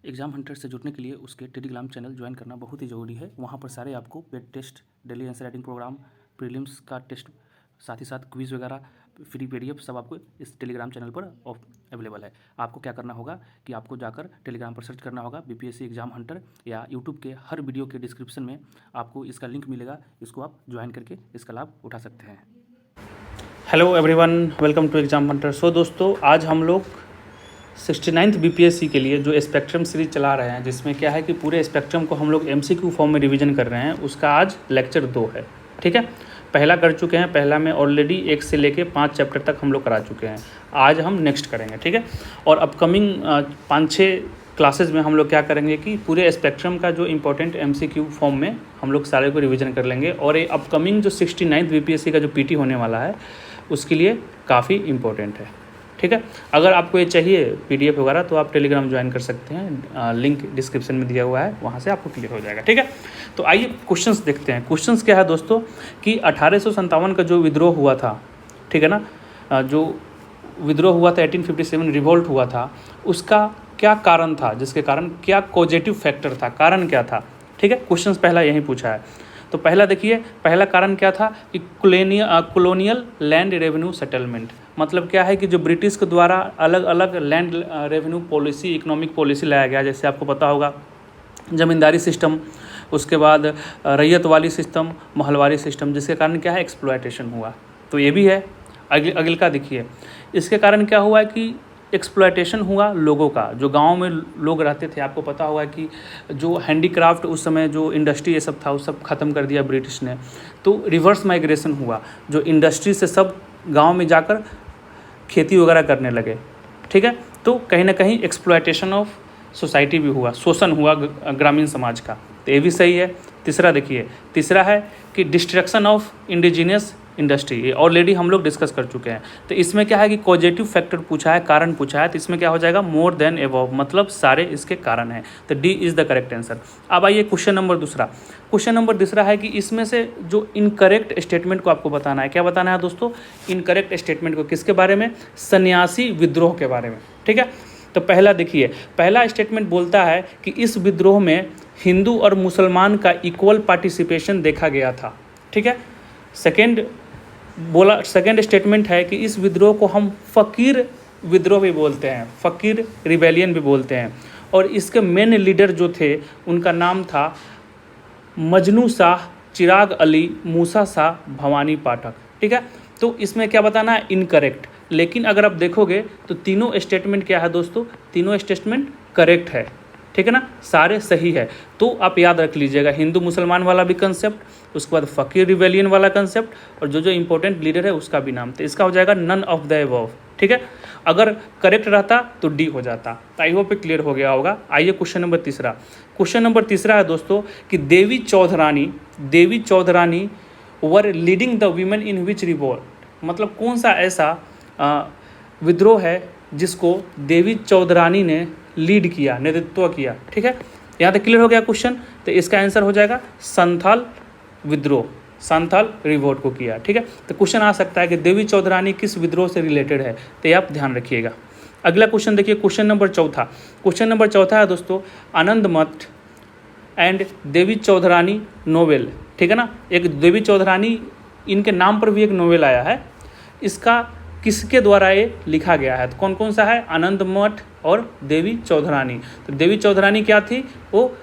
Exam Hunter से जुड़ने के लिए उसके टेलीग्राम चैनल ज्वाइन करना बहुत ही ज़रूरी है। वहाँ पर सारे आपको paid test, daily answer writing program, prelims का टेस्ट, साथ ही साथ क्विज़ वगैरह, फ्री पीडीएफ सब आपको इस टेलीग्राम चैनल पर अवेलेबल है। आपको क्या करना होगा कि आपको जाकर टेलीग्राम पर सर्च करना होगा बीपीएससी एग्ज़ाम हंटर, या यूट्यूब के हर वीडियो के डिस्क्रिप्शन में आपको इसका लिंक मिलेगा। इसको आप ज्वाइन करके इसका लाभ उठा सकते हैं। Hello everyone, welcome to Exam Hunter. So दोस्तों, आज हम लोग 69th बीपीएससी के लिए जो स्पेक्ट्रम सीरीज चला रहे हैं, जिसमें क्या है कि पूरे स्पेक्ट्रम को हम लोग एमसीक्यू फॉर्म में रिवीजन कर रहे हैं, उसका आज लेक्चर 2 है। ठीक है, पहला कर चुके हैं, पहला में ऑलरेडी 1 से लेके 5 चैप्टर तक हम लोग करा चुके हैं। आज हम नेक्स्ट करेंगे। ठीक है, और अपकमिंग 5-6 क्लासेज में हम लोग क्या करेंगे कि पूरे स्पेक्ट्रम का जो इंपॉर्टेंट एमसीक्यू फॉर्म में हम लोग सारे को रिवीजन कर लेंगे। और ये अपकमिंग जो 69th बीपीएससी का जो पीटी होने वाला है उसके लिए काफ़ी इम्पोर्टेंट है। ठीक है, अगर आपको ये चाहिए पीडीएफ वगैरह तो आप टेलीग्राम ज्वाइन कर सकते हैं, लिंक डिस्क्रिप्शन में दिया हुआ है, वहाँ से आपको क्लियर हो जाएगा। ठीक है, तो आइए क्वेश्चंस देखते हैं। क्वेश्चंस क्या है दोस्तों कि 1857 का जो विद्रोह हुआ था, ठीक है ना, जो विद्रोह हुआ था 1857 रिवोल्ट हुआ था, उसका क्या कारण था, जिसके कारण क्या कॉजेटिव फैक्टर था, कारण क्या था। ठीक है, क्वेश्चंस पहला यही पूछा है। तो पहला देखिए, पहला कारण क्या था कि कॉलोनियल लैंड रेवेन्यू सेटलमेंट। मतलब क्या है कि जो ब्रिटिश के द्वारा अलग अलग land revenue policy, economic policy लाया गया, जैसे आपको पता होगा ज़मींदारी सिस्टम, उसके बाद रैयत वाली सिस्टम, महलवारी सिस्टम, जिसके कारण क्या है एक्सप्लॉयटेशन हुआ। तो ये भी है। अगले का देखिए, इसके कारण क्या हुआ कि एक्सप्लॉयटेशन हुआ लोगों का, जो गांव में लोग रहते थे। आपको पता होगा कि जो हैंडीक्राफ्ट उस समय जो इंडस्ट्री ये सब था, वो सब ख़त्म कर दिया ब्रिटिश ने। तो रिवर्स माइग्रेशन हुआ, जो इंडस्ट्री से सब गांव में जाकर खेती वगैरह करने लगे। ठीक है, तो कहीं ना कहीं एक्सप्लॉयटेशन ऑफ सोसाइटी भी हुआ, शोषण हुआ ग्रामीण समाज का। तो ये भी सही है। तीसरा देखिए, तीसरा है कि डिस्ट्रक्शन ऑफ इंडिजिनियस इंडस्ट्री, ये ऑलरेडी हम लोग डिस्कस कर चुके हैं। तो इसमें क्या है कि पॉजिटिव फैक्टर पूछा है, कारण पूछा है, तो इसमें क्या हो जाएगा मोर देन एबव, मतलब सारे इसके कारण हैं। तो D is the correct answer. अब आइए क्वेश्चन नंबर दूसरा। क्वेश्चन नंबर दूसरा है कि इसमें से जो इनकरेक्ट स्टेटमेंट को आपको बताना है। क्या बताना है दोस्तों? इनकरेक्ट स्टेटमेंट को। किसके बारे में? सन्यासी विद्रोह के बारे में। ठीक है, तो पहला देखिए, पहला स्टेटमेंट बोलता है कि इस विद्रोह में हिंदू और मुसलमान का इक्वल पार्टिसिपेशन देखा गया था। ठीक है, सेकेंड स्टेटमेंट है कि इस विद्रोह को हम फ़कीर विद्रोह भी बोलते हैं, फ़कीर रिबेलियन भी बोलते हैं। और इसके मेन लीडर जो थे उनका नाम था मजनू शाह, चिराग अली, मूसा शाह, भवानी पाठक। ठीक है, तो इसमें क्या बताना है? इनकरेक्ट। लेकिन अगर आप देखोगे तो तीनों स्टेटमेंट क्या है दोस्तों? तीनों स्टेटमेंट करेक्ट है। ठीक है ना, सारे सही है। तो आप याद रख लीजिएगा, हिंदू मुसलमान वाला भी कंसेप्ट, उसके बाद फ़कीर रिबेलियन वाला कंसेप्ट, और जो जो इंपॉर्टेंट लीडर है उसका भी नाम। तो इसका हो जाएगा नन ऑफ द अबव। ठीक है, अगर करेक्ट रहता तो डी हो जाता। तो आई होप क्लियर हो गया होगा। आइए क्वेश्चन नंबर तीसरा। क्वेश्चन नंबर तीसरा है दोस्तों कि Devi Chaudhurani were leading the women in which revolt. मतलब कौन सा ऐसा विद्रोह है जिसको देवी चौधरानी ने लीड किया, नेतृत्व किया। ठीक है, यहाँ तक क्लियर हो गया क्वेश्चन। तो इसका आंसर हो जाएगा संथाल विद्रोह, संथाल रिवोल्ट को किया। ठीक है, तो क्वेश्चन आ सकता है कि देवी चौधरानी किस विद्रोह से रिलेटेड है, तो ये आप ध्यान रखिएगा। अगला क्वेश्चन देखिए, क्वेश्चन नंबर चौथा। क्वेश्चन नंबर चौथा है दोस्तों आनंद मठ एंड देवी चौधरानी नोवेल। ठीक है ना, एक देवी चौधरानी, इनके नाम पर भी एक नोवेल आया है। इसका किसके द्वारा ये लिखा गया है? तो कौन कौन सा है? आनंद मठ और देवी चौधरानी। तो देवी चौधरानी क्या थी? वो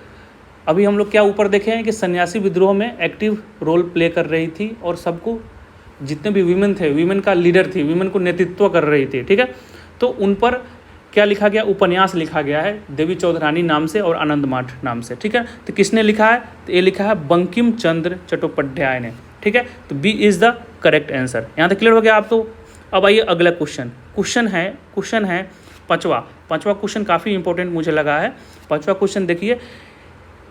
अभी हम लोग क्या ऊपर देखे हैं कि सन्यासी विद्रोह में एक्टिव रोल प्ले कर रही थी, और सबको जितने भी वीमेन थे, वीमेन का लीडर थी, वीमेन को नेतृत्व कर रही थी। ठीक है, तो उन पर क्या लिखा गया? उपन्यास लिखा गया है देवी चौधरानी नाम से और आनंद मठ नाम से। ठीक है, तो किसने लिखा है? तो ये लिखा है बंकिम चंद्र चट्टोपाध्याय ने। ठीक है, तो B is the correct answer. यहाँ तक क्लियर हो गया आप तो? अब आइए अगला क्वेश्चन है पांचवा क्वेश्चन काफ़ी इंपॉर्टेंट मुझे लगा है। पांचवा क्वेश्चन देखिए,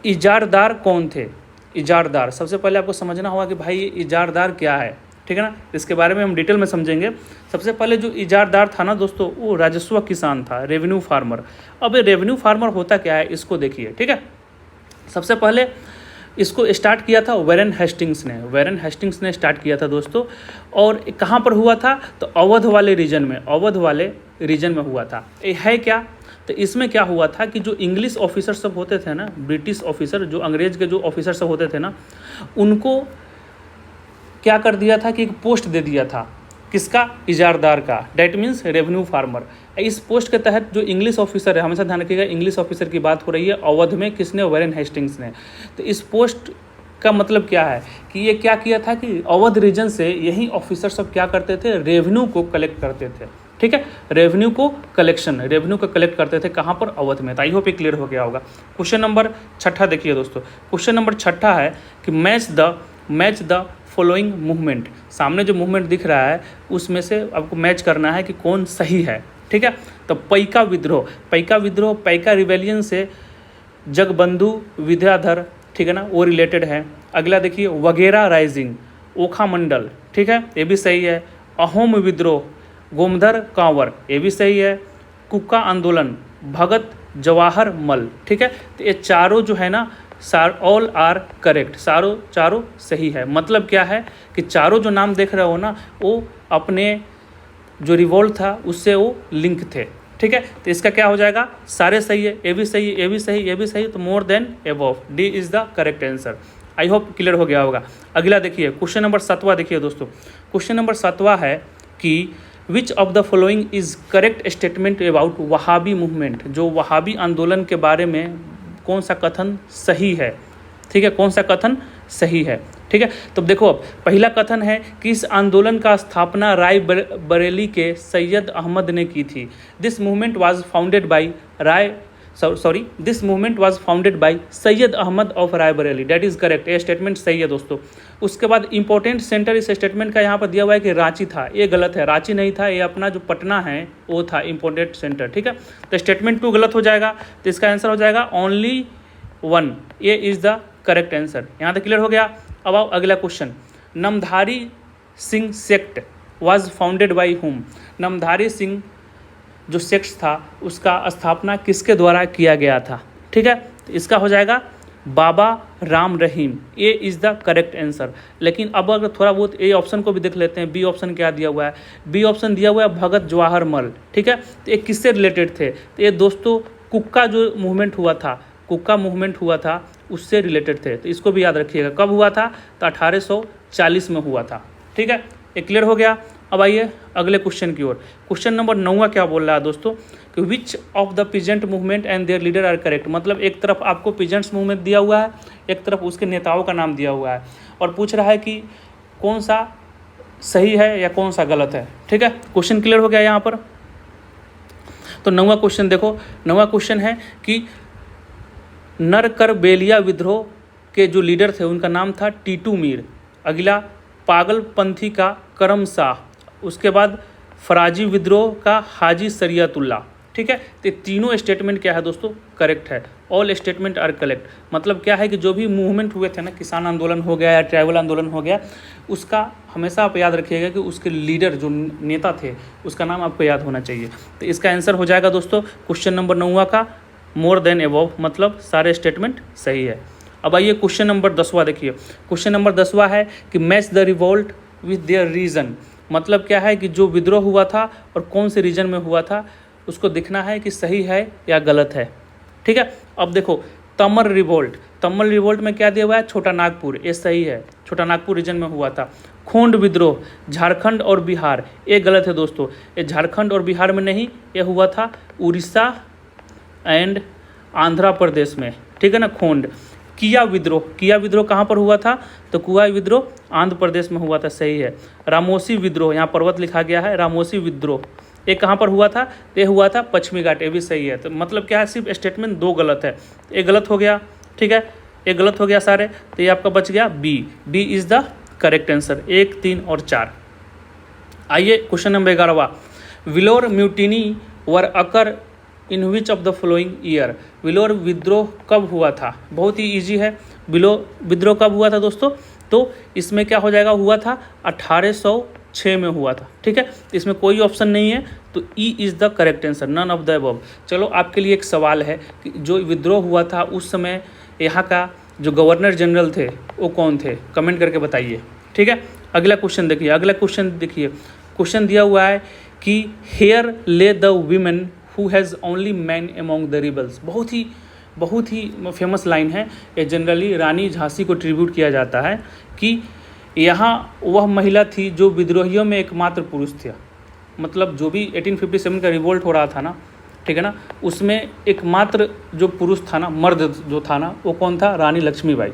इजारदार कौन थे? इजारदार, सबसे पहले आपको समझना होगा कि भाई ये इजारदार क्या है। ठीक है ना, इसके बारे में हम डिटेल में समझेंगे। सबसे पहले जो इजारदार था ना दोस्तों, वो राजस्व किसान था, रेवेन्यू फार्मर। अब ये रेवेन्यू फार्मर होता क्या है, इसको देखिए। ठीक है, सबसे पहले इसको स्टार्ट किया था वेरन हेस्टिंग्स ने स्टार्ट किया था दोस्तों। और कहाँ पर हुआ था? तो अवध वाले रीजन में हुआ था। ये है क्या? तो इसमें क्या हुआ था कि जो इंग्लिश ऑफिसर सब होते थे ना, ब्रिटिश ऑफिसर, जो अंग्रेज के जो ऑफिसर सब होते थे ना, उनको क्या कर दिया था कि एक पोस्ट दे दिया था, किसका? इजारदार का, डैट मीन्स रेवेन्यू फार्मर। इस पोस्ट के तहत जो इंग्लिश ऑफिसर है, हमेशा ध्यान रखिएगा इंग्लिश ऑफिसर की बात हो रही है, अवध में किसने? वॉरेन हेस्टिंग्स ने। तो इस पोस्ट का मतलब क्या है कि ये क्या किया था कि अवध रीजन से यही ऑफिसर सब क्या करते थे? रेवेन्यू को कलेक्ट करते थे, ठीक है, रेवेन्यू को कलेक्ट करते थे, कहाँ पर? अवध में। तो आई होप ये क्लियर हो गया होगा। क्वेश्चन नंबर 6 देखिए दोस्तों, क्वेश्चन नंबर 6 है कि मैच द फॉलोइंग मूवमेंट। सामने जो मूवमेंट दिख रहा है उसमें से आपको मैच करना है कि कौन सही है, ठीक है। तो पैका विद्रोह, पैका रिवेलियन से जगबंधु विद्याधर, ठीक है ना, वो रिलेटेड है। अगला देखिए वगैरह राइजिंग, ओखा मंडल, ठीक है, ये भी सही है। अहोम विद्रोह, गोमधर कांवर, ये भी सही है। कुक्का आंदोलन, भगत जवाहर मल, ठीक है। तो ये चारों जो है ना, ऑल आर करेक्ट, चारों सही है। मतलब क्या है कि चारों जो नाम देख रहे हो ना, वो अपने जो रिवोल्ट था उससे वो लिंक थे, ठीक है। तो इसका क्या हो जाएगा? सारे सही है, ये भी सही, ये भी सही, ये भी सही, तो मोर than above, D is the correct answer. I hope clear हो गया होगा। अगला देखिए क्वेश्चन नंबर 7 देखिए दोस्तों, क्वेश्चन नंबर 7 है कि which of the following is correct statement about Wahhabi movement. जो वहाबी आंदोलन के बारे में कौन सा कथन सही है, ठीक है, कौन सा कथन सही है, ठीक है। तो देखो अब पहला कथन है कि इस आंदोलन का स्थापना राय बरेली के सैयद अहमद ने की थी। This movement was founded by Sayyid Ahmad of Rae Bareli, date is correct, ये स्टेटमेंट सही है दोस्तों। उसके बाद इंपॉर्टेंट सेंटर इस स्टेटमेंट का यहाँ पर दिया हुआ है कि रांची था, ये गलत है, रांची नहीं था, ये अपना जो पटना है वो था इंपॉर्टेंट सेंटर, ठीक है। तो स्टेटमेंट 2 गलत हो जाएगा, तो इसका आंसर हो जाएगा ओनली 1, ये इज़ द करेक्ट आंसर। यहाँ तक क्लियर हो गया। अब आओ अगला question, Namdhari Singh sect was founded by whom. Namdhari Singh जो सेक्ट था उसका स्थापना किसके द्वारा किया गया था, ठीक है। तो इसका हो जाएगा बाबा राम रहीम, ये इज़ द करेक्ट आंसर। लेकिन अब अगर थोड़ा बहुत ए ऑप्शन को भी देख लेते हैं, बी ऑप्शन क्या दिया हुआ है? बी ऑप्शन दिया हुआ है भगत जवाहर मल, ठीक है। तो ये किससे रिलेटेड थे? तो ये दोस्तों कुक्का जो मूवमेंट हुआ था उससे रिलेटेड थे, तो इसको भी याद रखिएगा। कब हुआ था? तो 1840 में हुआ था, ठीक है। ये क्लियर हो गया। अब आइए अगले क्वेश्चन की ओर। क्वेश्चन नंबर 9 क्या बोल रहा है दोस्तों कि which of the peasant movement and their leader are correct. मतलब एक तरफ आपको पीजेंट्स मूवमेंट दिया हुआ है, एक तरफ उसके नेताओं का नाम दिया हुआ है, और पूछ रहा है कि कौन सा सही है या कौन सा गलत है, ठीक है। क्वेश्चन क्लियर हो गया यहाँ पर। तो 9वां क्वेश्चन देखो, 9वां क्वेश्चन है कि नरकरबेलिया विद्रोह के जो लीडर थे उनका नाम था टीटू मीर। अगला पागलपंथी का करम शाह, उसके बाद फराजी विद्रोह का हाजी शरियतुल्लाह, ठीक है। तो तीनों स्टेटमेंट क्या है दोस्तों? करेक्ट है, ऑल स्टेटमेंट आर करेक्ट। मतलब क्या है कि जो भी मूवमेंट हुए थे ना, किसान आंदोलन हो गया या ट्राइबल आंदोलन हो गया, उसका हमेशा आप याद रखिएगा कि उसके लीडर जो नेता थे उसका नाम आपको याद होना चाहिए। तो इसका आंसर हो जाएगा दोस्तों क्वेश्चन नंबर 9 का मोर देन एबव, मतलब सारे स्टेटमेंट सही है। अब आइए क्वेश्चन नंबर 10 देखिए। क्वेश्चन नंबर 10 है कि match the revolt with their region. मतलब क्या है कि जो विद्रोह हुआ था और कौन से रीजन में हुआ था उसको देखना है कि सही है या गलत है, ठीक है। अब देखो तमल रिवोल्ट में क्या दिया हुआ है? छोटा नागपुर, ये सही है, छोटा नागपुर रीजन में हुआ था। खोंड विद्रोह झारखंड और बिहार, ये गलत है दोस्तों, ये झारखंड और बिहार में नहीं, ये हुआ था उड़ीसा एंड आंध्र प्रदेश में, ठीक है ना। खोंड किया विद्रोह कहाँ पर हुआ था? तो कुआ विद्रोह आंध्र प्रदेश में हुआ था, सही है। रामोसी विद्रोह, यहाँ पर्वत लिखा गया है, रामोसी विद्रोह ये कहाँ पर हुआ था? ये हुआ था पश्चिमी घाट, ये भी सही है। तो मतलब क्या है, सिर्फ स्टेटमेंट 2 गलत है, ये गलत हो गया, ठीक है, ये गलत हो गया सारे। तो ये आपका बच गया B is the correct answer, 1, 3 और 4। आइए question number 11, Vellore mutiny were occur in which of the following year. Vellore विद्रोह कब हुआ था? बहुत ही इजी है, विद्रोह कब हुआ था दोस्तों? तो इसमें क्या हो जाएगा, हुआ था 1806 में हुआ था, ठीक है। इसमें कोई ऑप्शन नहीं है, तो E is the correct answer, none of the above. चलो आपके लिए एक सवाल है कि जो विद्रोह हुआ था उस समय यहाँ का जो गवर्नर जनरल थे वो कौन थे? कमेंट करके बताइए, ठीक है। अगला क्वेश्चन देखिए, क्वेश्चन दिया हुआ है कि हेयर ले the women who has only man among the rebels. बहुत ही फेमस लाइन है। ये जनरली रानी झांसी को ट्रिब्यूट किया जाता है कि यहाँ वह महिला थी जो विद्रोहियों में एकमात्र पुरुष थी। मतलब जो भी 1857 का रिवोल्ट हो रहा था ना, ठीक है ना, उसमें एकमात्र जो पुरुष था ना, मर्द जो था ना, वो कौन था? रानी लक्ष्मीबाई।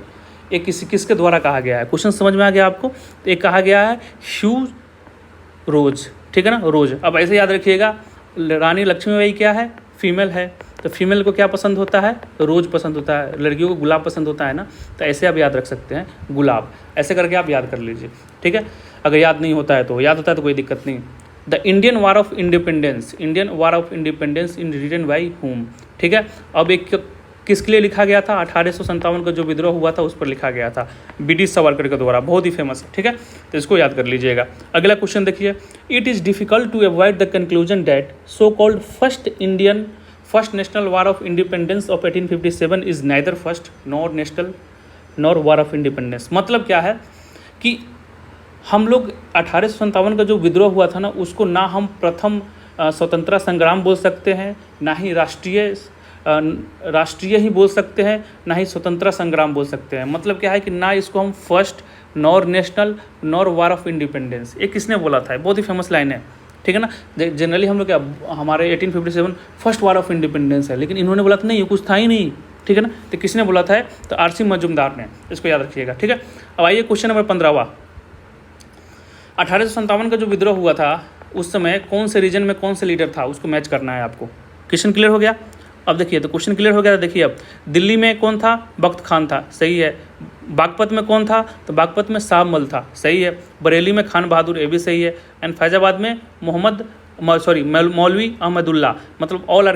ये किसके द्वारा कहा गया है? क्वेश्चन समझ में आ गया आपको? तो एक कहा गया है ह्यू रोज, ठीक है ना, रोज। अब ऐसे याद रखिएगा, रानी लक्ष्मीबाई क्या है? फीमेल है। तो फीमेल को क्या पसंद होता है? रोज पसंद होता है। लड़कियों को गुलाब पसंद होता है ना, तो ऐसे आप याद रख सकते हैं, गुलाब। ऐसे करके आप याद कर लीजिए, ठीक है। अगर याद नहीं होता है तो, याद होता है तो कोई दिक्कत नहीं। The Indian war of independence in written by whom, ठीक है। अब एक किसके लिए लिखा गया था? 1857 का जो विद्रोह हुआ था उस पर लिखा गया था, BD सावरकर के द्वारा। बहुत ही फेमस है, ठीक है, तो इसको याद कर लीजिएगा। अगला क्वेश्चन देखिए, it is difficult to avoid the conclusion that so called first national war of independence of 1857 is neither first nor national nor war of independence. मतलब क्या है कि हम लोग 1857 का जो विद्रोह हुआ था ना, उसको ना हम प्रथम स्वतंत्रता संग्राम बोल सकते हैं, ना ही राष्ट्रीय ही बोल सकते हैं, ना ही स्वतंत्रता संग्राम बोल सकते हैं। मतलब क्या है कि ना इसको हम first nor national nor war of independence, ये किसने बोला था? बहुत ही फेमस लाइन है, ठीक है ना। जनरली हम लोग क्या, हमारे 1857 फर्स्ट वार ऑफ इंडिपेंडेंस है, लेकिन इन्होंने बोला था नहीं, ये कुछ था ही नहीं, ठीक है ना। तो किसने बोला था? तो RC मजूमदार ने। इसको याद रखिएगा, ठीक है। अब आइए क्वेश्चन नंबर 15वां। 1857 का जो विद्रोह हुआ था उस समय कौन से रीजन में कौन से लीडर था, उसको मैच करना है आपको। क्वेश्चन क्लियर हो गया? अब देखिए, तो क्वेश्चन क्लियर हो गया। देखिए, अब दिल्ली में कौन था? बख्त खान था, सही है। बागपत में कौन था? तो बागपत में शाह मल था, सही है। बरेली में खान बहादुर, ये भी सही है। एंड फैजाबाद में मौलवी अहमदुल्ला। मतलब ऑल आर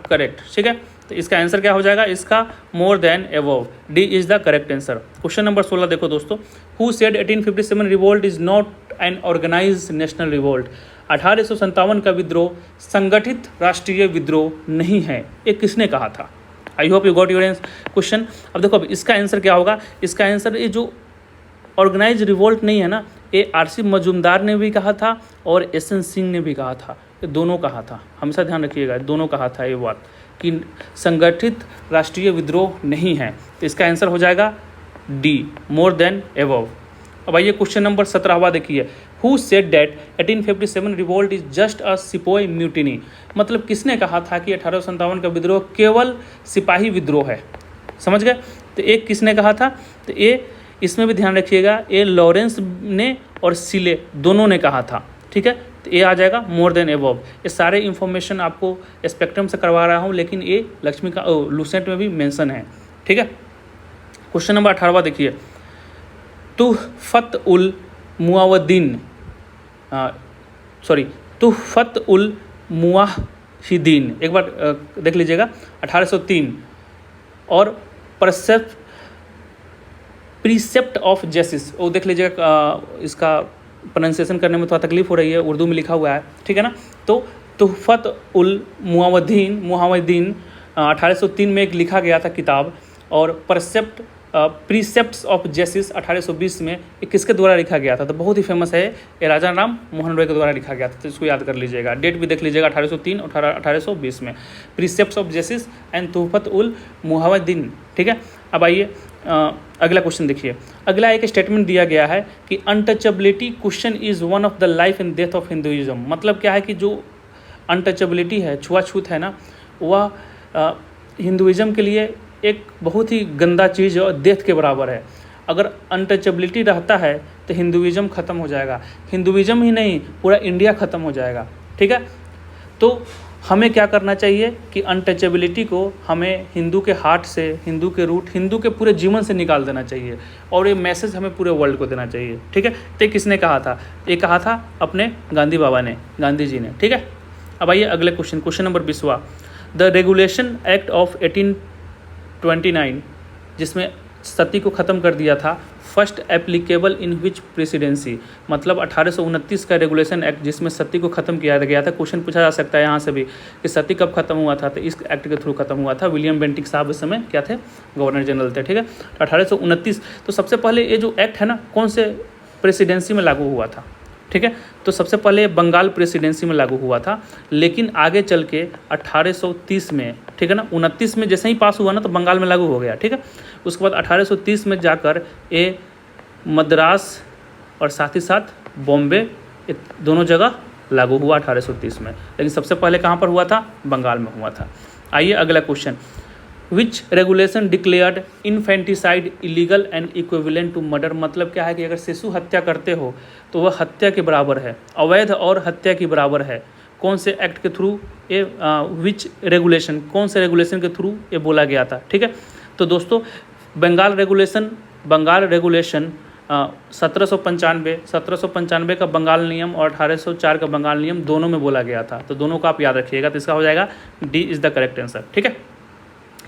करेक्ट, ठीक है। तो इसका आंसर क्या हो जाएगा? इसका more than above, D is the correct answer. Question number 16 देखो दोस्तों, who said 1857 revolt is not an organized national revolt. 1857 का विद्रोह संगठित राष्ट्रीय विद्रोह नहीं है, ये किसने कहा था? I hope you got your question. अब देखो, अब इसका आंसर क्या होगा? इसका आंसर ये जो ऑर्गेनाइज रिवोल्ट नहीं है ना, ये RC मजूमदार ने भी कहा था और SN सिंह ने भी कहा था, ये दोनों कहा था। हमेशा ध्यान रखिएगा, दोनों कहा था ये बात कि संगठित राष्ट्रीय विद्रोह नहीं है। तो इसका आंसर हो जाएगा D, मोर देन एबव। अब आइए क्वेश्चन नंबर 17वां देखिए, who said that 1857 revolt is just a सिपाही म्यूटिनी। मतलब किसने कहा था कि 1857 का विद्रोह केवल सिपाही विद्रोह है? समझ गए? तो एक किसने कहा था? तो ये इसमें भी ध्यान रखिएगा, ये लॉरेंस ने और सिले दोनों ने कहा था, ठीक है। तो ये आ जाएगा मोर देन एबव। ये सारे इन्फॉर्मेशन आपको स्पेक्ट्रम से करवा रहा हूँ, लेकिन ये लूसेंट में भी मेंशन है, ठीक है। क्वेश्चन नंबर 18वां देखिए, तुहफत उल मुवाहिदीन, एक बार देख लीजिएगा, 1803। और प्रीसेप्ट ऑफ जस्टिस, वो देख लीजिएगा, इसका प्रोनाउंसिएशन करने में थोड़ा तकलीफ हो रही है, उर्दू में लिखा हुआ है, ठीक है ना। तो तुहफत उल मुवाहिदीन 1803 में एक लिखा गया था किताब, और प्रीसेप्ट्स ऑफ जस्टिस 1820 में किसके द्वारा लिखा गया था? तो बहुत ही फेमस है, ये राजा राम मोहन रॉय के द्वारा लिखा गया था। तो इसको याद कर लीजिएगा, डेट भी देख लीजिएगा, 1803 और 1820 में प्रीसेप्ट्स ऑफ जस्टिस एंड तुहफत उल मुवाहिदीन, ठीक है। अब आइए अगला क्वेश्चन देखिए। अगला एक स्टेटमेंट दिया गया है कि untouchability question is one of the life and death of Hinduism. मतलब क्या है कि जो अनटचेबिलिटी है, छुआछूत है ना, वह हिंदुइज्म के लिए एक बहुत ही गंदा चीज़ और डेथ के बराबर है। अगर अनटचेबिलिटी रहता है तो हिंदुइज्म ख़त्म हो जाएगा, हिंदुइज्म ही नहीं पूरा इंडिया ख़त्म हो जाएगा, ठीक है। तो हमें क्या करना चाहिए कि अनटचेबिलिटी को हमें हिंदू के हार्ट से, हिंदू के रूट, हिंदू के पूरे जीवन से निकाल देना चाहिए, और ये मैसेज हमें पूरे वर्ल्ड को देना चाहिए, ठीक है। तो किसने कहा था? ये कहा था अपने गांधी बाबा ने, गांधी जी ने, ठीक है। अब आइए अगले क्वेश्चन नंबर 20वां। द रेगुलेशन एक्ट ऑफ 1829, जिसमें सती को ख़त्म कर दिया था, first applicable in which presidency. मतलब 1829 का रेगुलेशन एक्ट जिसमें सती को ख़त्म किया गया था। क्वेश्चन पूछा जा सकता है यहाँ से भी कि सती कब खत्म हुआ था? तो इस एक्ट के थ्रू खत्म हुआ था। विलियम बेंटिक साहब उस समय क्या थे? गवर्नर जनरल थे, ठीक है। 1829। तो सबसे पहले ये जो एक्ट है ना, कौन से प्रेसिडेंसी में लागू हुआ था? ठीक है। तो सबसे पहले बंगाल प्रेसिडेंसी में लागू हुआ था, लेकिन आगे चल के 1830 में, ठीक है ना, 29 में जैसे ही पास हुआ ना तो बंगाल में लागू हो गया, ठीक है। उसके बाद 1830 में जाकर ये मद्रास और साथ ही साथ बॉम्बे दोनों जगह लागू हुआ 1830 में, लेकिन सबसे पहले कहाँ पर हुआ था? बंगाल में हुआ था। आइए अगला question, which regulation declared infanticide illegal and equivalent to murder? मतलब क्या है कि अगर शिशु हत्या करते हो तो वह हत्या के बराबर है, अवैध और हत्या के बराबर है। कौन से एक्ट के थ्रू ये विच रेगुलेशन, कौन से रेगुलेशन के थ्रू ये बोला गया था, ठीक है। तो दोस्तों बंगाल रेगुलेशन 1795 का बंगाल नियम और 1804 का बंगाल नियम दोनों में बोला गया था, तो दोनों को आप याद रखिएगा। तो इसका हो जाएगा D is the correct answer, ठीक है।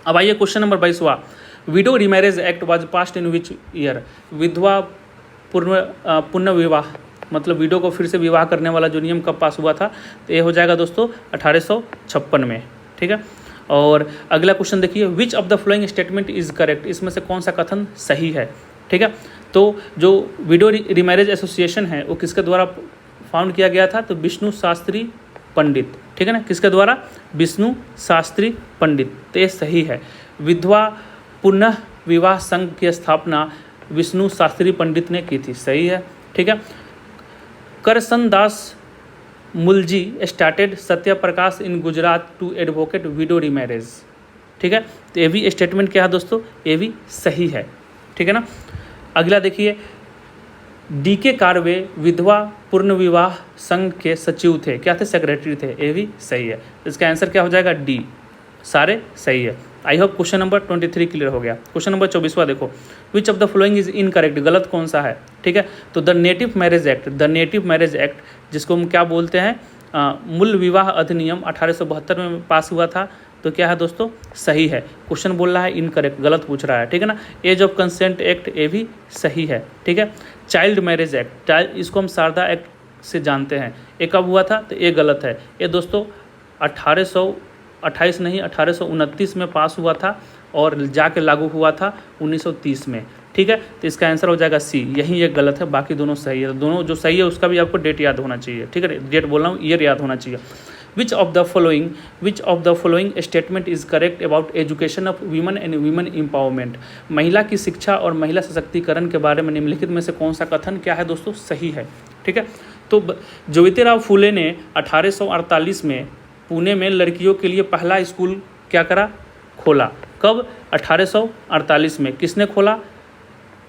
अब आइए क्वेश्चन नंबर 22वां, widow remarriage act was passed in which year? विधवा पुनर्विवाह, मतलब विडो को फिर से विवाह करने वाला जो नियम कब पास हुआ था? तो ये हो जाएगा दोस्तों 1856 में, ठीक है। और अगला क्वेश्चन देखिए, विच of the following statement is correct? इसमें से कौन सा कथन सही है, ठीक है। तो जो विडो रीमैरेज एसोसिएशन है वो किसके द्वारा फाउंड किया गया था? तो विष्णु शास्त्री पंडित, ठीक है ना, किसके द्वारा? विष्णु शास्त्री पंडित, तो ये सही है। विधवा पुनः विवाह संघ की स्थापना विष्णु शास्त्री पंडित ने की थी, सही है, ठीक है। Karsan Das Mulji started Satyaprakash in Gujarat to advocate widow remarriage, ठीक है। तो ये भी स्टेटमेंट क्या है दोस्तों? ये भी सही है, ठीक है ना। अगला देखिए, डीके कार्वे विधवा पुनर्विवाह संघ के सचिव थे, क्या थे? सेक्रेटरी थे, ये भी सही है। इसका आंसर क्या हो जाएगा? डी, सारे सही है। I hope question number 23 clear हो गया। क्वेश्चन नंबर 24वां देखो, विच of the following is incorrect? गलत कौन सा है, ठीक है। तो द नेटिव मैरिज एक्ट जिसको हम क्या बोलते हैं? मूल विवाह अधिनियम 1872 में पास हुआ था, तो क्या है दोस्तों? सही है। क्वेश्चन बोल रहा है इनकरेक्ट, गलत पूछ रहा है, ठीक है ना। एज ऑफ कंसेंट एक्ट, ये भी सही है, ठीक है। चाइल्ड मैरिज एक्ट, इसको हम शारदा एक्ट से जानते हैं, ये कब हुआ था? तो ये गलत है। ये दोस्तों 1829 में पास हुआ था और जाके लागू हुआ था 1930 में, ठीक है। तो इसका आंसर हो जाएगा सी, यही ये गलत है, बाकी दोनों सही है। दोनों जो सही है उसका भी आपको डेट याद होना चाहिए, ठीक है, डेट बोल रहा हूँ, ईयर याद होना चाहिए। विच of the following statement is correct about education of women and women empowerment? महिला की शिक्षा और महिला सशक्तिकरण के बारे में निम्नलिखित में से कौन सा कथन क्या है दोस्तों? सही है, ठीक है। तो ज्योतिराव फूले ने 1848 में पुणे में लड़कियों के लिए पहला स्कूल क्या करा? खोला। कब? 1848 में। किसने खोला?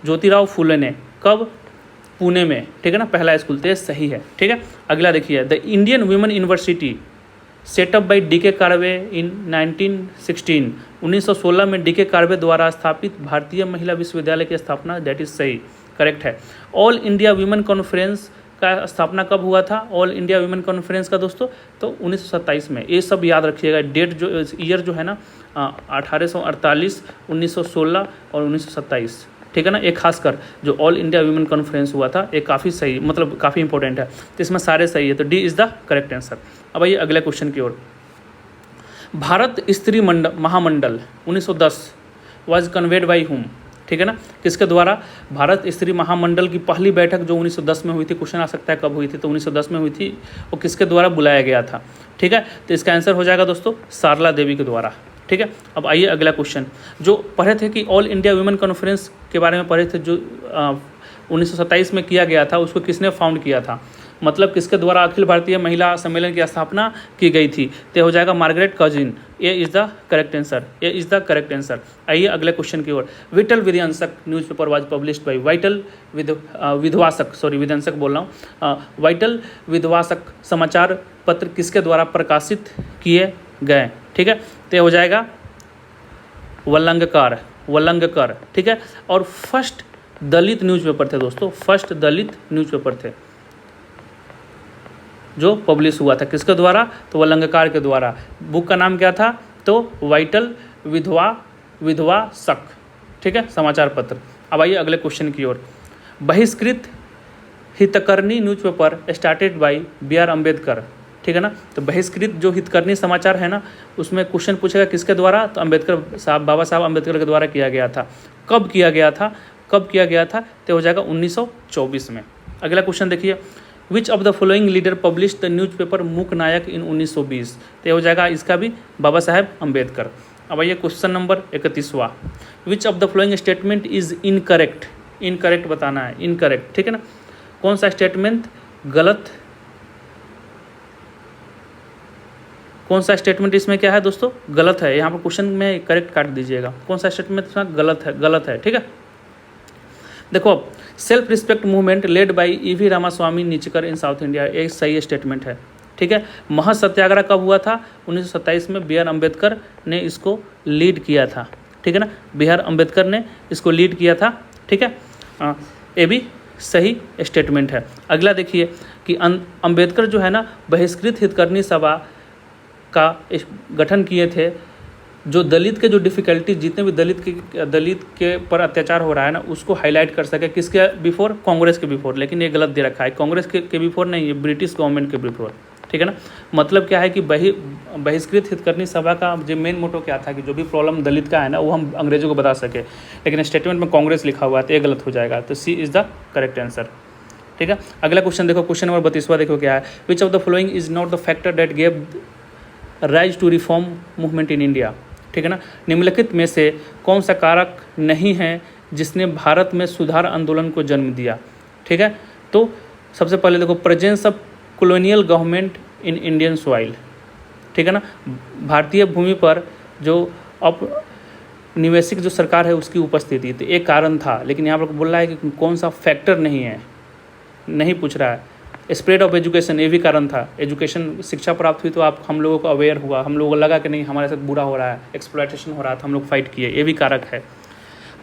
ज्योतिराव फूले ने। कब? पुणे में, ठीक है ना, पहला स्कूल। तो ये सही है, ठीक है। अगला देखिए, the Indian women university set up by D K Karve in 1916, 1916 में डीके कार्वे द्वारा स्थापित भारतीय महिला विश्वविद्यालय की स्थापना, दैट इज सही, करेक्ट है। ऑल इंडिया वुमेन कॉन्फ्रेंस का स्थापना कब हुआ था? ऑल इंडिया वुमेन कॉन्फ्रेंस का दोस्तों तो 1927 में। ये सब याद रखिएगा, डेट जो ईयर जो है ना 1848, 1916 और 1927, ठीक है ना। एक खासकर जो ऑल इंडिया वुमेन कॉन्फ्रेंस हुआ था ये काफ़ी सही, मतलब काफ़ी इंपॉर्टेंट है, तो इसमें सारे सही है, तो D is the correct answer. अब आइए अगले क्वेश्चन की ओर। भारत स्त्री महामंडल 1910 वाज कन्वेड बाई हुम, ठीक है ना, किसके द्वारा? भारत स्त्री महामंडल की पहली बैठक जो 1910 में हुई थी, क्वेश्चन आ सकता है कब हुई थी, तो 1910 में हुई थी, वो किसके द्वारा बुलाया गया था, ठीक है। तो इसका आंसर हो जाएगा दोस्तों सारला देवी के द्वारा, ठीक है। अब आइए अगला क्वेश्चन, जो पढ़े थे कि ऑल इंडिया वुमेन कॉन्फ्रेंस के बारे में पढ़े थे, जो 1927 में किया गया था, उसको किसने फाउंड किया था? मतलब किसके द्वारा अखिल भारतीय महिला सम्मेलन की स्थापना की गई थी? तो हो जाएगा मार्गरेट कजिन, ये इज़ द करेक्ट आंसर, ये इज़ द करेक्ट आंसर। आइए अगले क्वेश्चन की ओर। विठल विध्वंसक newspaper was published by vital विध्वंसक, सॉरी विध्वंसक बोल रहा हूँ, वाइटल विध्वंसक समाचार पत्र किसके द्वारा प्रकाशित किए गए, ठीक है। तो हो जाएगा वल्लंगकर, ठीक है। और फर्स्ट दलित न्यूज़पेपर थे दोस्तों, फर्स्ट दलित न्यूज़पेपर थे जो पब्लिश हुआ था, किसके द्वारा? तो वल्लंगकर के द्वारा। बुक का नाम क्या था? तो वाइटल विध्वंसक, ठीक है, समाचार पत्र। अब आइए अगले क्वेश्चन की ओर। Bahishkrit Hitkarini newspaper started by B.R. Ambedkar, ठीक है ना। तो बहिष्कृत जो हितकर्णी समाचार है ना, उसमें क्वेश्चन पूछेगा किसके द्वारा? तो अम्बेडकर साहब, बाबा साहब अम्बेडकर के द्वारा किया गया था। कब किया गया था? तो हो जाएगा 1924 में। अगला क्वेश्चन देखिए, विच of the following leader publish the newspaper मूक नायक इन 1920। तो ये हो जाएगा इसका भी बाबा साहेब अम्बेडकर। अब आइए क्वेश्चन नंबर 31वां, which of the following statement is incorrect. Incorrect बताना है, इनकरेक्ट, ठीक है ना। कौन सा स्टेटमेंट गलत, कौन सा स्टेटमेंट इसमें क्या है दोस्तों, गलत है। यहाँ पर क्वेश्चन में करेक्ट काट दीजिएगा, कौन सा स्टेटमेंट इसमें गलत है, ठीक है। देखो अब, self respect movement led by EV Ramaswami Naicker in South India, एक सही स्टेटमेंट है, ठीक है। महज सत्याग्रह कब हुआ था, 1927 में बी आर अम्बेडकर ने इसको लीड किया था, ठीक है ना। बी आर अम्बेडकर ने इसको लीड किया था, ठीक है। ये भी सही स्टेटमेंट है। अगला देखिए कि अम्बेडकर जो है ना बहिष्कृत हितकर्मी सभा का गठन किए थे। जो दलित के जो डिफ़िकल्टी, जितने भी दलित के पर अत्याचार हो रहा है ना, उसको हाईलाइट कर सके, किसके बिफोर, कांग्रेस के बिफोर। लेकिन ये गलत दे रखा है, कांग्रेस के बिफोर नहीं, ये ब्रिटिश गवर्नमेंट के बिफोर, ठीक है ना। मतलब क्या है कि बहिष्कृत हितकर्मी सभा का जो मेन मोटो क्या था कि जो भी प्रॉब्लम दलित का है ना वो हम अंग्रेजों को बता सके, लेकिन स्टेटमेंट में कांग्रेस लिखा हुआ है तो ये गलत हो जाएगा। तो सी इज़ द करेक्ट आंसर, ठीक है। अगला क्वेश्चन देखो, क्वेश्चन नंबर 32वां देखो क्या है, which of the following is not the factor that gave rise to reform movement in India, ठीक है ना। निम्नलिखित में से कौन सा कारक नहीं है जिसने भारत में सुधार आंदोलन को जन्म दिया, ठीक है। तो सबसे पहले देखो, presence of colonial government in Indian soil, ठीक है ना। भारतीय भूमि पर जो औपनिवेशिक जो सरकार है उसकी उपस्थिति, तो एक कारण था, लेकिन यहाँ पर बोल रहा है कि कौन सा फैक्टर नहीं है, नहीं पूछ रहा है। स्प्रेड ऑफ एजुकेशन, ये भी कारण था। एजुकेशन, शिक्षा प्राप्त हुई तो हम लोगों को अवेयर हुआ, हम लोगों को लगा कि नहीं हमारे साथ बुरा हो रहा है, एक्सप्लॉयटेशन हो रहा था, हम लोग फाइट किए, ये भी कारक है।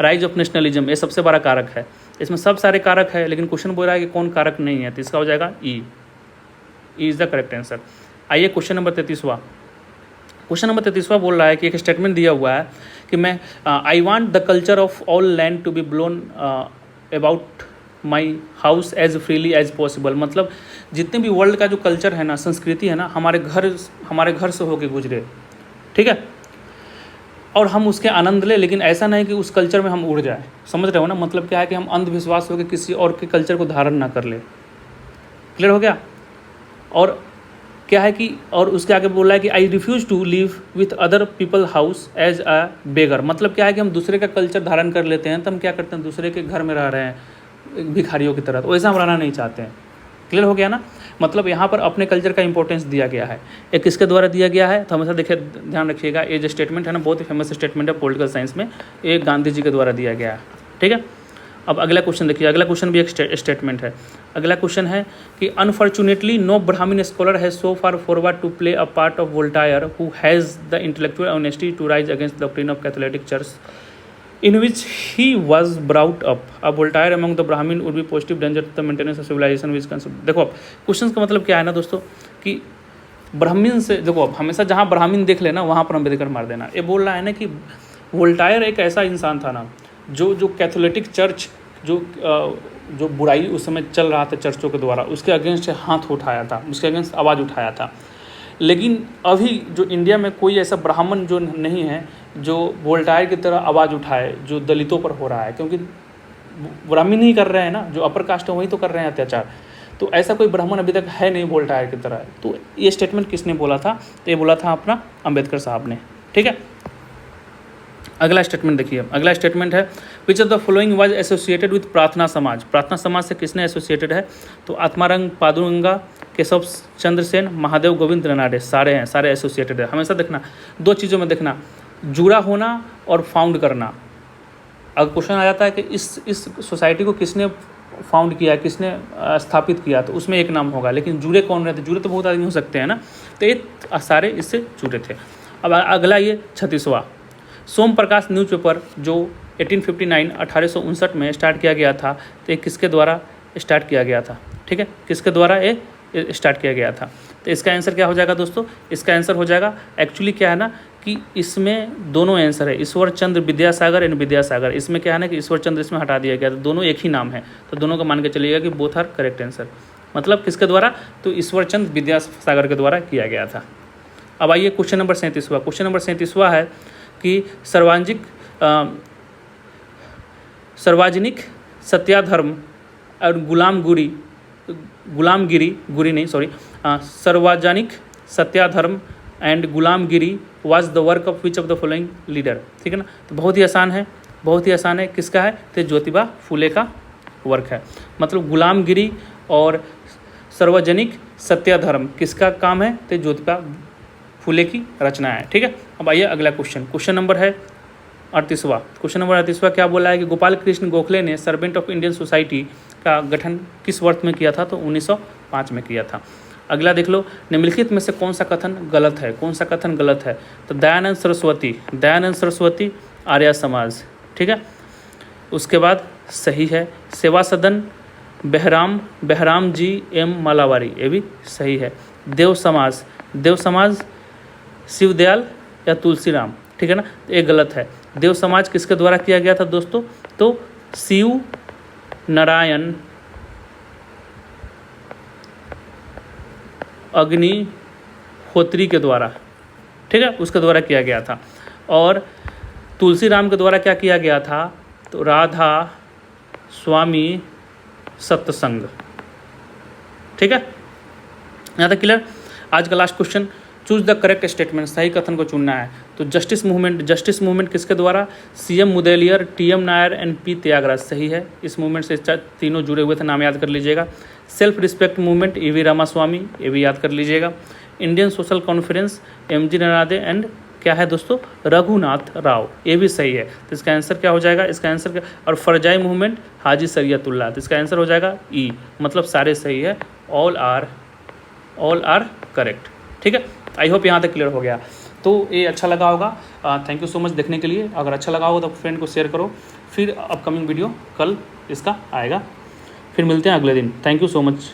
राइज ऑफ नेशनलिज्म, ये सबसे बड़ा कारक है। इसमें सब सारे कारक है, लेकिन क्वेश्चन बोल रहा है कि कौन कारक नहीं है, तो इसका हो जाएगा ई इज़ द करेक्ट आंसर। आइए क्वेश्चन नंबर 33वां। क्वेश्चन नंबर 33वां बोल रहा है कि एक स्टेटमेंट दिया हुआ है कि मैं I want the culture of all land to be blown about my house as freely as possible. मतलब जितने भी वर्ल्ड का जो कल्चर है ना, संस्कृति है ना, हमारे घर से होके गुजरे, ठीक है, और हम उसके आनंद लें, लेकिन ऐसा नहीं कि उस कल्चर में हम उड़ जाए। समझ रहे हो ना, मतलब क्या है कि हम अंधविश्वास होकर किसी और के कल्चर को धारण ना कर ले। क्लियर हो गया। और क्या है कि और उसके आगे बोला है कि I refuse to live with other people house as a beggar. मतलब क्या है कि हम दूसरे का कल्चर धारण कर लेते हैं, तो हम क्या करते हैं, दूसरे के घर में रह रहे हैं भिखारियों की तरह, तो वैसा हम रहना नहीं चाहते हैं। क्लियर हो गया ना। मतलब यहाँ पर अपने कल्चर का इंपॉर्टेंस दिया गया है। एक किसके द्वारा दिया गया है, तो हमेशा देखिए, ध्यान रखिएगा, ये जो स्टेटमेंट है ना, बहुत ही फेमस स्टेटमेंट है पॉलिटिकल साइंस में, ये गांधी जी के द्वारा दिया गया है, ठीक है। अब अगला क्वेश्चन देखिए, अगला क्वेश्चन भी एक स्टेटमेंट है। अगला क्वेश्चन है कि unfortunately no Brahmin scholar has so far forward to play a part of Voltaire who has the intellectual honesty to rise against the doctrine of Catholic church in which he was brought up. अब Voltaire among the Brahmin would be positive danger to the maintenance of civilization which concept। देखो अब question का मतलब क्या है ना दोस्तों, कि ब्राह्मण से, देखो अब हमेशा जहाँ ब्राह्मण देख लेना वहाँ पर अम्बेडकर मार देना। ये बोल रहा है ना कि वोल्टायर एक ऐसा इंसान था ना जो कैथोलिक चर्च जो बुराई उस समय चल रहा था चर्चों के द्वारा, उसके अगेंस्ट हाथ उठाया था, उसके अगेंस्ट आवाज़ उठाया था। लेकिन अभी जो इंडिया में कोई ऐसा ब्राह्मण जो नहीं है जो वोल्टायर की तरह आवाज़ उठाए जो दलितों पर हो रहा है, क्योंकि ब्राह्मण ही कर रहे हैं ना, जो अपर कास्ट है वही तो कर रहे हैं अत्याचार। तो ऐसा कोई ब्राह्मण अभी तक है नहीं वोल्टायर की तरह। तो ये स्टेटमेंट किसने बोला था, तो ये बोला था अपना अम्बेडकर साहब ने, ठीक है। अगला स्टेटमेंट देखिए, अगला स्टेटमेंट है which of the following was associated with प्रार्थना समाज। प्रार्थना समाज से किसने एसोसिएटेड है, तो आत्मारंग पादुरंगा, केशव चंद्र सेन, महादेव गोविंद रनाडे, सारे हैं, सारे एसोसिएटेड है। हमेशा देखना दो चीज़ों में देखना, जुड़ा होना और फाउंड करना। अगर क्वेश्चन आ जाता है कि इस सोसाइटी को किसने फाउंड किया, किसने स्थापित किया, तो उसमें एक नाम होगा, लेकिन जुड़े कौन रहते, जुड़े तो बहुत आदमी हो सकते हैं ना, तो ये सारे इससे जुड़े थे। अब अगला ये 36वां, सोम प्रकाश न्यूज़पेपर जो 1859 में स्टार्ट किया गया था, तो ये किसके द्वारा स्टार्ट किया गया था, ठीक है, किसके द्वारा ये स्टार्ट किया गया था। तो इसका आंसर क्या हो जाएगा दोस्तों, इसका आंसर हो जाएगा, एक्चुअली क्या है ना कि इसमें दोनों आंसर है, ईश्वर चंद्र विद्यासागर एंड विद्यासागर। इसमें क्या है ना कि ईश्वर चंद्र इसमें हटा दिया गया, तो दोनों एक ही नाम है, तो दोनों को मान के चलिएगा कि बोथ आर करेक्ट आंसर। मतलब किसके द्वारा, तो ईश्वर चंद्र विद्यासागर के द्वारा किया गया था। अब आइए क्वेश्चन नंबर 37वां। क्वेश्चन नंबर 37वां है कि सार्वजनिक सत्याधर्म और गुलामगिरी सार्वजनिक सत्याधर्म and Gulamgiri was the work of which of the following leader. ठीक है ना, तो बहुत ही आसान है, बहुत ही आसान है। किसका है? तो ज्योतिबा फुले का वर्क है। मतलब गुलामगिरी और सार्वजनिक सत्याधर्म किसका काम है? तो ज्योतिबा फुले की रचना है। ठीक है, अब आइए अगला क्वेश्चन नंबर है 38वां। क्वेश्चन नंबर 38वां क्या बोला है कि गोपाल कृष्ण गोखले ने सर्वेंट ऑफ इंडियन सोसाइटी का गठन किस वर्ष में किया था? तो 1905 में किया था। अगला देख लो, निम्नलिखित में से कौन सा कथन गलत है? कौन सा कथन गलत है? तो दयानंद सरस्वती आर्य समाज। ठीक है, उसके बाद सही है सेवा सदन बहराम जी एम मालावारी, ये भी सही है। देव समाज शिवदयाल या तुलसीराम। ठीक है ना, ये गलत है। देव समाज किसके द्वारा किया गया था दोस्तों? तो शिव नारायण अग्निहोत्री के द्वारा, ठीक है, उसके द्वारा किया गया था। और तुलसीराम के द्वारा क्या किया गया था? तो राधा स्वामी सत्संग। ठीक है, यहाँ तक क्लियर। आज का last question, choose the correct statement, सही कथन को चुनना है। तो जस्टिस मूवमेंट किसके द्वारा? CM Mudaliar, TM Nair and P Tyagaraja. सही है, इस मूवमेंट से तीनों जुड़े हुए थे, नाम याद कर लीजिएगा। Self respect movement EV Ramaswami, ये भी याद कर लीजिएगा। इंडियन सोशल कॉन्फ्रेंस MG नरादे एंड क्या है दोस्तों? रघुनाथ राव, ये भी सही है। तो इसका आंसर क्या हो जाएगा? इसका आंसर क्या? और फरजाई मूवमेंट हाजी सरियतुल्लाह, तो इसका आंसर हो जाएगा E। मतलब सारे सही है, ऑल आर करेक्ट। ठीक है, आई होप यहाँ तक क्लियर हो गया। तो ये अच्छा लगा होगा, थैंक यू सो मच देखने के लिए। अगर अच्छा लगा होगा तो फ्रेंड को शेयर करो। फिर अपकमिंग वीडियो कल इसका आएगा। फिर मिलते हैं अगले दिन। Thank you so much.